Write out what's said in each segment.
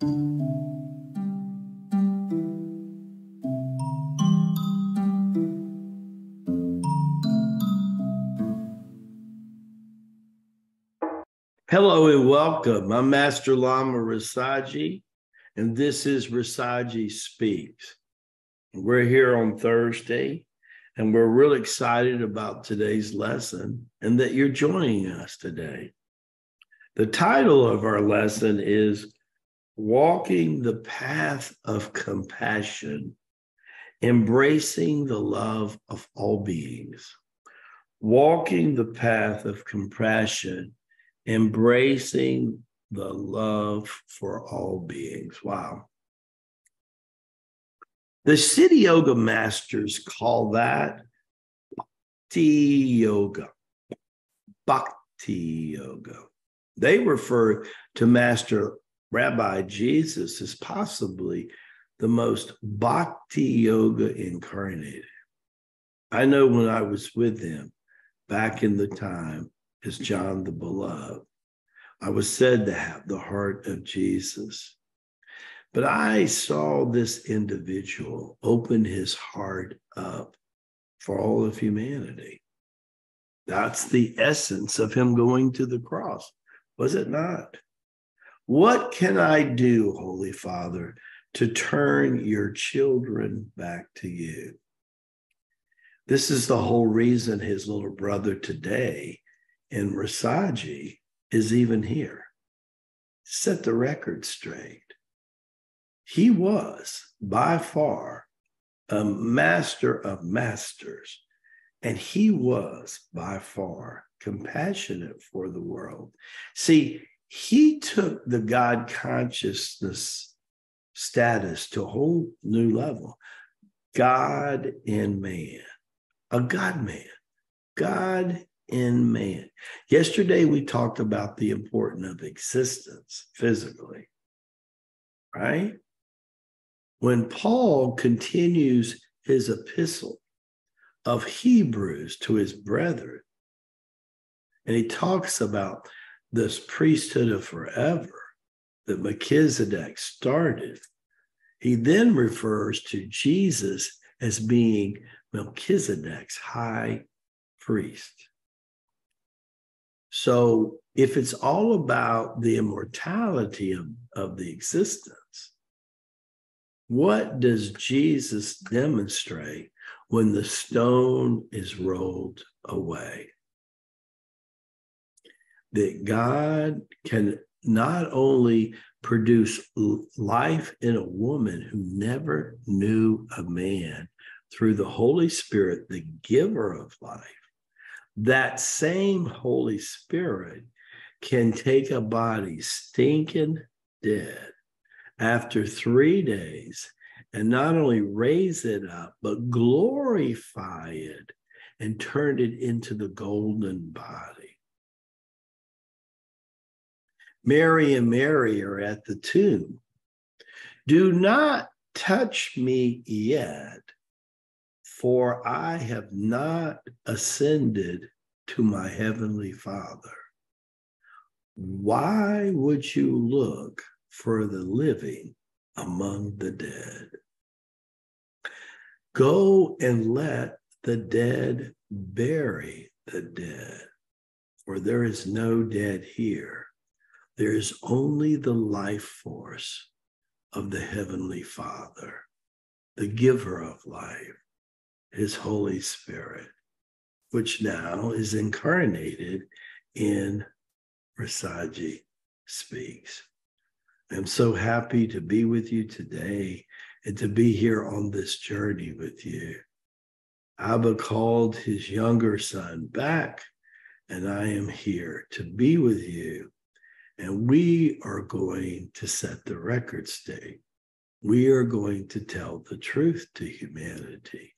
Hello and welcome. I'm Master Lama Rasaji, and this is Rasaji Speaks. We're here on Thursday, and we're really excited about today's lesson and that you're joining us today. The title of our lesson is Walking the Path of Compassion, Embracing the Love of All Beings. Walking the Path of Compassion, Embracing the Love for All Beings. Wow. The Siddha Yoga masters call that Bhakti Yoga. Bhakti Yoga. They refer to Master Rabbi Jesus as possibly the most Bhakti Yoga incarnated. I know when I was with them back in the time as John the Beloved, I was said to have the heart of Jesus. But I saw this individual open his heart up for all of humanity. That's the essence of him going to the cross, was it not? What can I do, Holy Father, to turn your children back to you? This is the whole reason his little brother today in Rasaji is even here. Set the record straight. He was by far a master of masters, and he was by far compassionate for the world. See, he took the God consciousness status to a whole new level. God in man, a God man, God in man. Yesterday, we talked about the importance of existence physically, right? When Paul continues his epistle of Hebrews to his brethren, and he talks about this priesthood of forever that Melchizedek started, he then refers to Jesus as being Melchizedek's high priest. So if it's all about the immortality of the existence, what does Jesus demonstrate when the stone is rolled away? That God can not only produce life in a woman who never knew a man through the Holy Spirit, the giver of life, that same Holy Spirit can take a body stinking dead after 3 days and not only raise it up, but glorify it and turn it into the golden body. Mary and Mary are at the tomb. Do not touch me yet, for I have not ascended to my heavenly Father. Why would you look for the living among the dead? Go and let the dead bury the dead, for there is no dead here. There is only the life force of the Heavenly Father, the giver of life, his Holy Spirit, which now is incarnated in Rasaji Speaks. I'm so happy to be with you today and to be here on this journey with you. Abba called his younger son back, and I am here to be with you. And we are going to set the record straight. We are going to tell the truth to humanity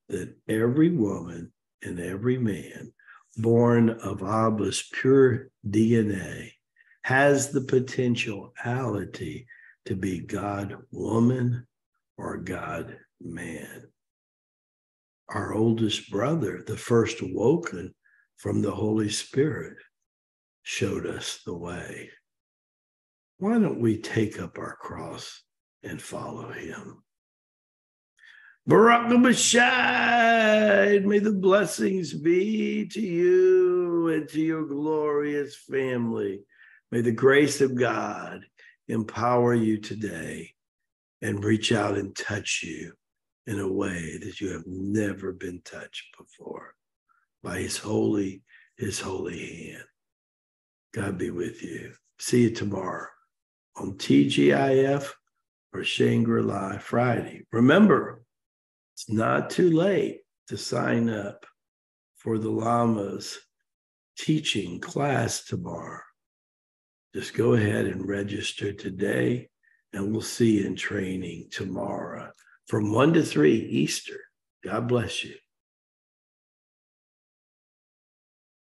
that every woman and every man born of Abba's pure DNA has the potentiality to be God woman or God man. Our oldest brother, the first awoken from the Holy Spirit, showed us the way. why don't we take up our cross and follow him? Baruch B'Shai, may the blessings be to you and to your glorious family. May the grace of God empower you today and reach out and touch you in a way that you have never been touched before by his holy hand. God be with you. See you tomorrow on TGIF or Shangri-La Friday. Remember, it's not too late to sign up for the Lama's teaching class tomorrow. Just go ahead and register today, and we'll see you in training tomorrow from 1 to 3 Eastern. God bless you.